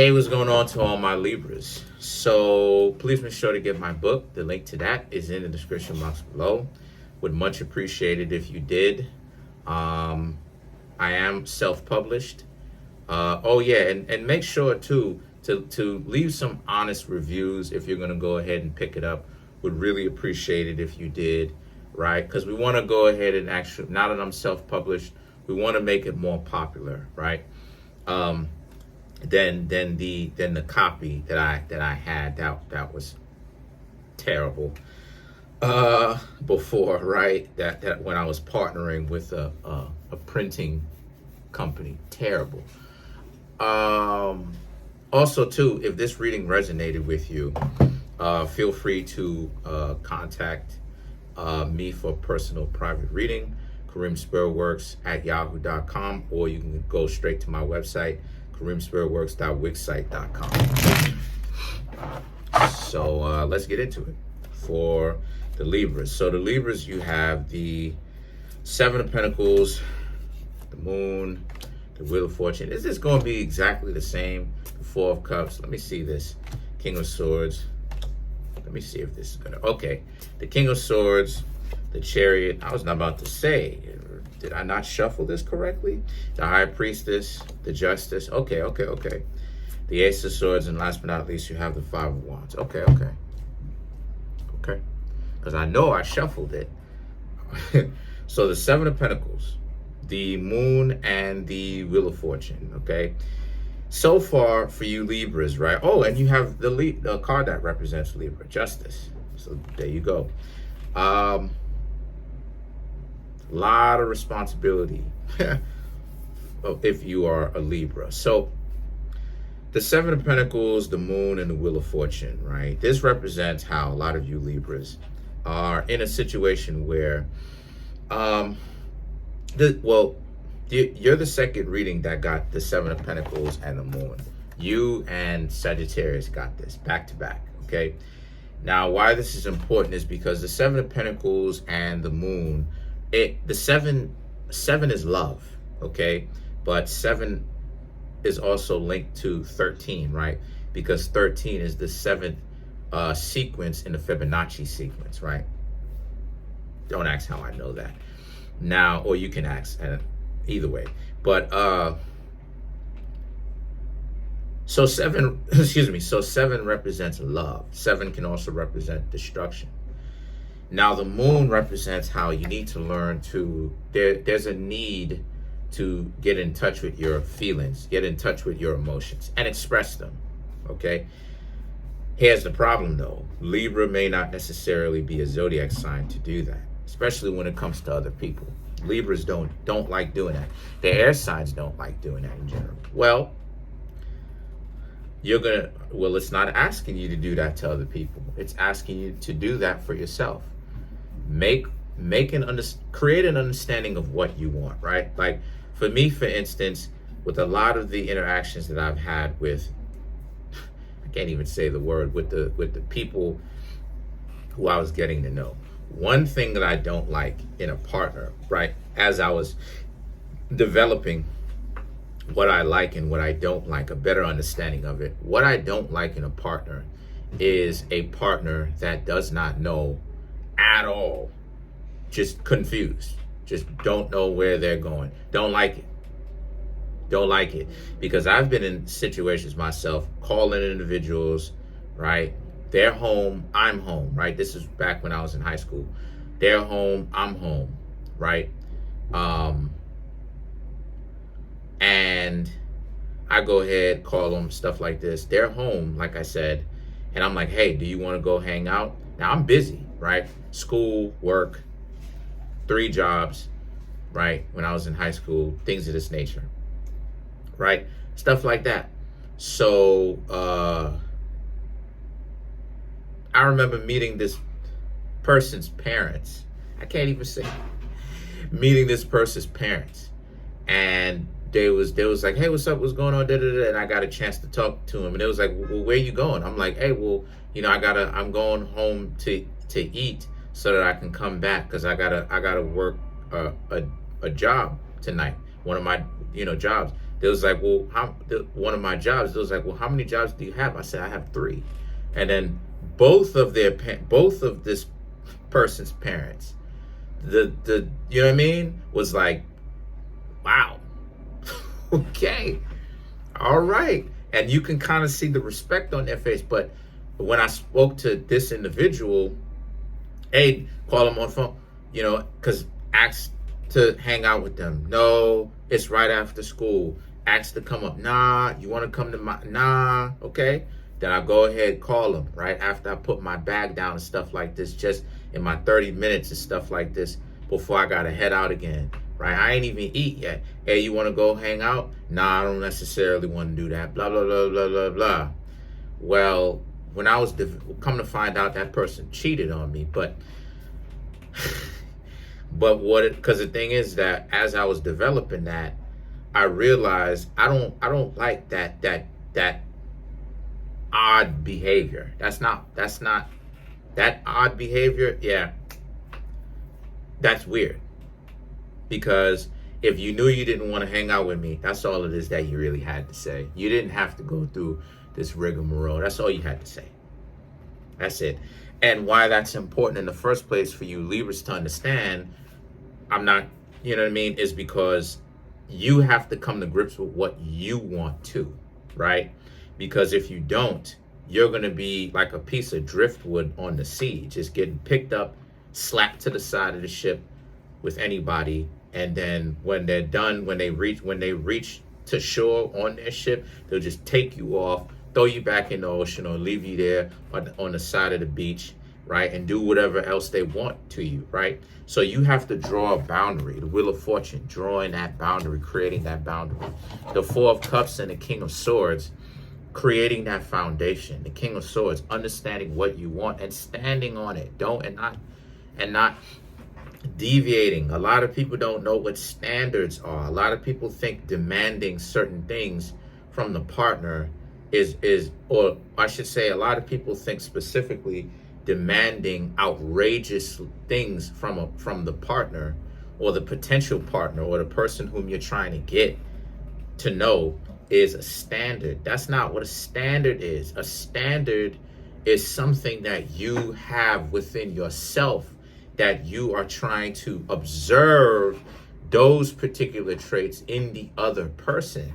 Hey, what's going on to all my Libras? So please make sure to get my book. The link to that is in the description box below. Would much appreciate it if you did. I am self-published. Oh yeah, and make sure too to leave some honest reviews if you're gonna go ahead and pick it up. Would really appreciate it if you did, right? Because we want to go ahead and actually, now that I'm self-published, we want to make it more popular, right? Than the copy that I had that was terrible before, right? That when I was partnering with a printing company, terrible. Also too, if this reading resonated with you, feel free to contact me for personal private reading, Kareemspiritworks@yahoo.com, or you can go straight to my website, Kareemspiritworks.wixsite.com. So let's get into it for the Libras. So the Libras, you have the Seven of Pentacles, the Moon, the Wheel of Fortune. Is this going to be exactly the same? The Four of Cups. Let me see this. King of Swords. Let me see if this is going to... Okay. The King of Swords, the Chariot. I was not about to say... Did I not shuffle this correctly? The High Priestess, the Justice. Okay. The Ace of Swords, and last but not least, you have the Five of Wands. Okay. Because I know I shuffled it. So the Seven of Pentacles, the Moon, and the Wheel of Fortune. Okay. So far for you Libras, right? Oh, and you have the card that represents Libra, Justice. So there you go. Lot of responsibility if you are a Libra. So the Seven of Pentacles, the Moon, and the Wheel of Fortune, right? This represents how a lot of you Libras are in a situation where you're the second reading that got the Seven of Pentacles and the Moon. You and Sagittarius got this back to back, okay? Now, why this is important is because the Seven of Pentacles and the Moon, the seven is love, okay? But 7 is also linked to 13, right? Because 13 is the 7th sequence in the Fibonacci sequence, right? Don't ask how I know that. Now, or you can ask either way. But so 7 represents love. 7 can also represent destruction. Now the Moon represents how you need to learn to, there's a need to get in touch with your feelings, get in touch with your emotions, and express them, okay? Here's the problem though. Libra may not necessarily be a zodiac sign to do that, especially when it comes to other people. Libras don't like doing that. The air signs don't like doing that in general. Well, it's not asking you to do that to other people. It's asking you to do that for yourself. Create an understanding of what you want, right? Like for me, for instance, with a lot of the interactions that I've had with, I can't even say the word, with the people who I was getting to know. One thing that I don't like in a partner, right? As I was developing what I like and what I don't like, a better understanding of it. What I don't like in a partner is a partner that does not know at all, just confused, just don't know where they're going, don't like it, because I've been in situations myself, calling individuals, right? They're home, I'm home, right? This is back when I was in high school. They're home, I'm home, right? And I go ahead, call them, stuff like this. They're home, like I said, and I'm like, hey, do you want to go hang out? Now I'm busy, right? School, work, 3 jobs, right? When I was in high school, things of this nature, right? Stuff like that. So I remember meeting this person's parents. I can't even say meeting this person's parents, and they was like, hey, what's up, what's going on, and I got a chance to talk to him, and it was like, well, where you going? I'm like, hey, well, you know, I'm going home to eat so that I can come back, because I gotta work a job tonight, one of my jobs. They was like, well, one of my jobs, they was like, well, how many jobs do you have? I said, I have 3. And then both of this person's parents, the you know what I mean, was like, wow, okay, all right. And you can kind of see the respect on their face. But when I spoke to this individual, hey, call them on phone, you know, because asked to hang out with them. No, it's right after school. Asked to come up. Nah, you want to come to my, nah, okay. Then I go ahead, call them right after I put my bag down and stuff like this, just in my 30 minutes and stuff like this before I got to head out again, right? I ain't even eat yet. Hey, you want to go hang out? Nah, I don't necessarily want to do that. Blah, blah, blah, blah, blah, blah. Well, when I was come to find out, that person cheated on me, but because the thing is that as I was developing that, I realized I don't like that odd behavior. That's not that odd behavior. Yeah, that's weird. Because if you knew you didn't want to hang out with me, that's all it is that you really had to say. You didn't have to go through this rigmarole. That's all you had to say. That's it. And why that's important in the first place for you Libras to understand, I'm not, you know what I mean, is because you have to come to grips with what you want to, right? Because if you don't, you're going to be like a piece of driftwood on the sea, just getting picked up, slapped to the side of the ship with anybody. And then when they're done, when they reach to shore on their ship, they'll just take you off, throw you back in the ocean, or leave you there on the side of the beach, right? And do whatever else they want to you, right? So you have to draw a boundary. The Wheel of Fortune, drawing that boundary, creating that boundary. The Four of Cups and the King of Swords, creating that foundation. The King of Swords, understanding what you want and standing on it. And not deviating. A lot of people don't know what standards are. A lot of people think demanding certain things from the partner or I should say, a lot of people think specifically demanding outrageous things from the partner or the potential partner or the person whom you're trying to get to know is a standard. That's not what a standard is. A standard is something that you have within yourself, that you are trying to observe those particular traits in the other person.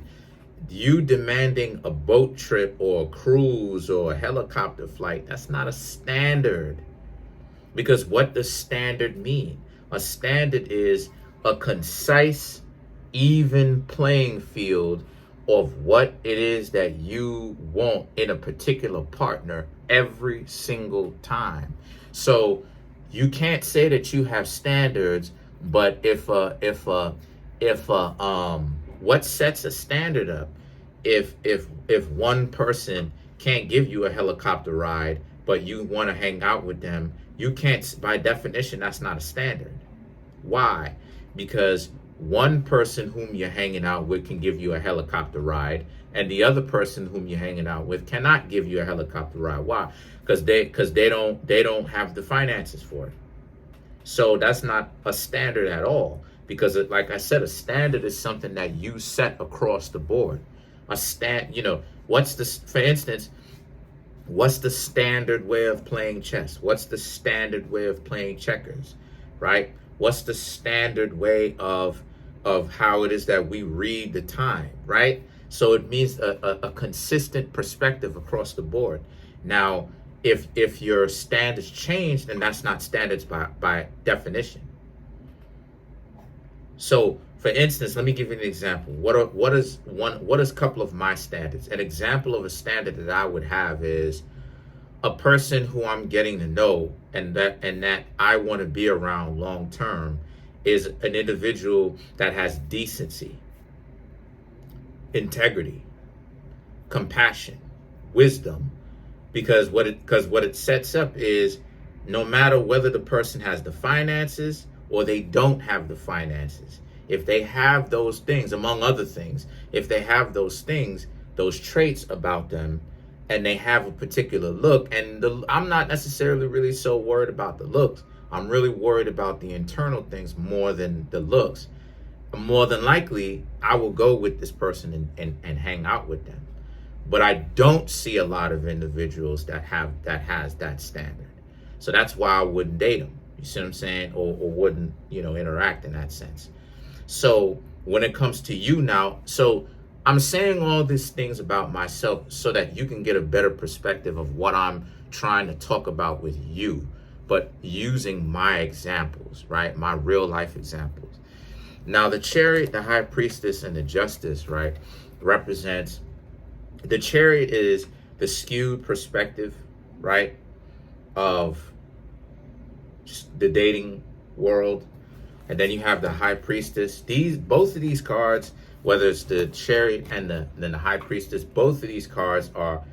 You demanding a boat trip or a cruise or a helicopter flight, that's not a standard. Because what does standard mean? A standard is a concise, even playing field of what it is that you want in a particular partner every single time. So you can't say that you have standards, but what sets a standard up? If one person can't give you a helicopter ride, but you want to hang out with them, you can't, by definition, that's not a standard. Why? Because one person whom you're hanging out with can give you a helicopter ride, and the other person whom you're hanging out with cannot give you a helicopter ride. Why? Because they don't have the finances for it. So that's not a standard at all. Because like I said, a standard is something that you set across the board. For instance, what's the standard way of playing chess? What's the standard way of playing checkers, right? What's the standard way of how it is that we read the time, right? So it means a consistent perspective across the board. Now, if your standards change, then that's not standards by definition. So, for instance, let me give you an example. What is a couple of my standards? An example of a standard that I would have is a person who I'm getting to know and that I want to be around long term is an individual that has decency, integrity, compassion, wisdom. Because what it sets up is, no matter whether the person has the finances or they don't have the finances, if they have those things, among other things, if they have those things, those traits about them, and they have a particular look, and I'm not necessarily really so worried about the looks. I'm really worried about the internal things more than the looks. more than likely I will go with this person and hang out with them. But I don't see a lot of individuals that has that standard. So that's why I wouldn't date them. You see what I'm saying? Or wouldn't, interact in that sense. So when it comes to you now, so I'm saying all these things about myself so that you can get a better perspective of what I'm trying to talk about with you, but using my examples, right? My real life examples. Now, the Chariot, the High Priestess, and the Justice, right, represents, the Chariot is the skewed perspective, right, of the dating world. And then you have the High Priestess. Both of these cards, whether it's the Chariot and then the High Priestess, both of these cards are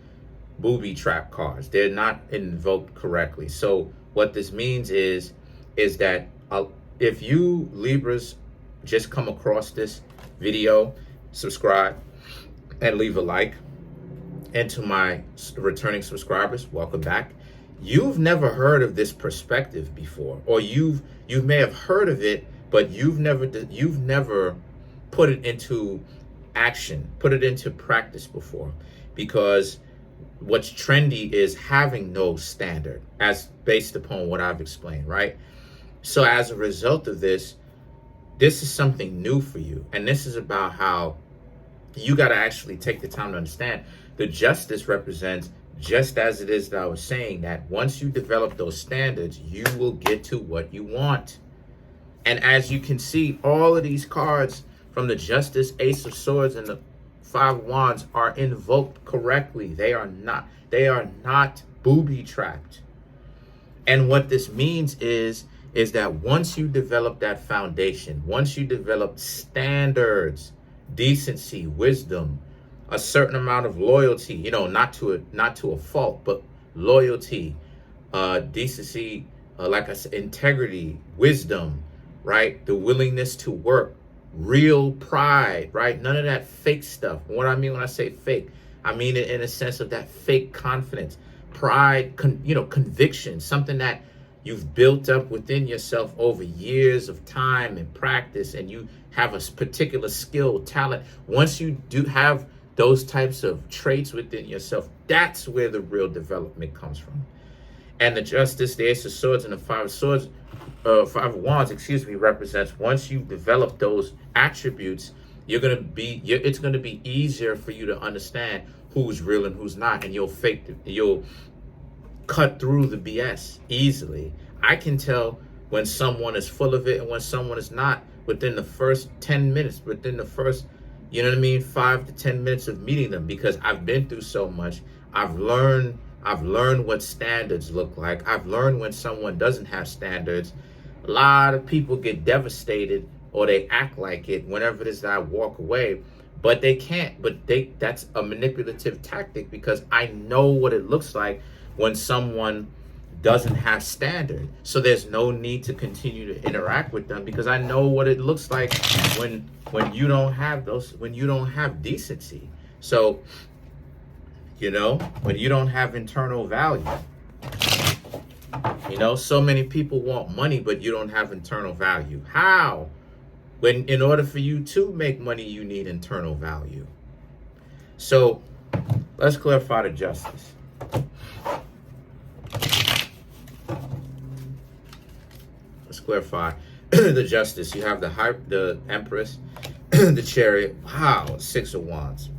booby trap cards. They're not invoked correctly. So what this means is that if you Libras just come across this video, subscribe and leave a like. And to my returning subscribers, welcome back. You've never heard of this perspective before, or you may have heard of it, but you've never put it into action, put it into practice before, because what's trendy is having no standard, as based upon what I've explained, right? So as a result of this is something new for you, and this is about how you got to actually take the time to understand. The Justice represents, just as it is that I was saying, that once you develop those standards, you will get to what you want. And as you can see, all of these cards from the Justice, Ace of Swords, and the Five of Wands are invoked correctly. They are not booby trapped. And what this means is that once you develop that foundation, once you develop standards, decency, wisdom, a certain amount of loyalty, not to a fault, but loyalty, decency, like I said, integrity, wisdom, right? The willingness to work, real pride, right? None of that fake stuff. What I mean when I say fake, I mean it in a sense of that fake confidence, pride, conviction, something that you've built up within yourself over years of time and practice, and you have a particular skill, talent. Once you do have those types of traits within yourself, that's where the real development comes from. And the Justice, the Ace of Swords, and the Five of Wands, represents, once you develop those attributes, it's gonna be easier for you to understand who's real and who's not, and you'll cut through the BS easily. I can tell when someone is full of it and when someone is not within the first 10 minutes, within the first, 5 to 10 minutes of meeting them, because I've been through so much. I've learned what standards look like. I've learned when someone doesn't have standards. A lot of people get devastated, or they act like it whenever it is that I walk away, but they can't. That's a manipulative tactic, because I know what it looks like when someone doesn't have standard. So there's no need to continue to interact with them, because I know what it looks like when you don't have when you don't have decency. So, when you don't have internal value. So many people want money, but you don't have internal value. How? When in order for you to make money, you need internal value. So let's clarify the Justice. Let's clarify the Justice. You have the Empress, the Chariot. Wow, Six of Wands.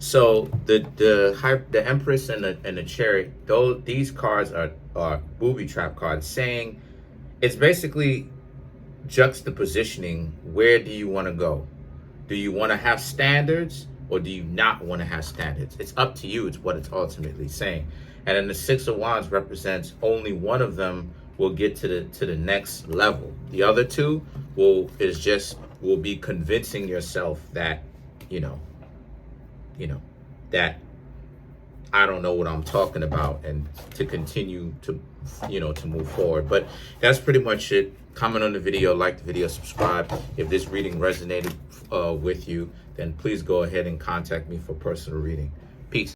So the Empress and the Chariot, these cards are booby trap cards, saying it's basically juxtapositioning. Where do you want to go? Do you want to have standards, or do you not want to have standards? It's up to you. It's what it's ultimately saying. And then the Six of Wands represents only one of them will get to the next level. The other two will be convincing yourself that that I don't know what I'm talking about, and to continue to to move forward. But that's pretty much it. Comment on the video, like the video, subscribe. If this reading resonated with you, then please go ahead and contact me for personal reading. Peace.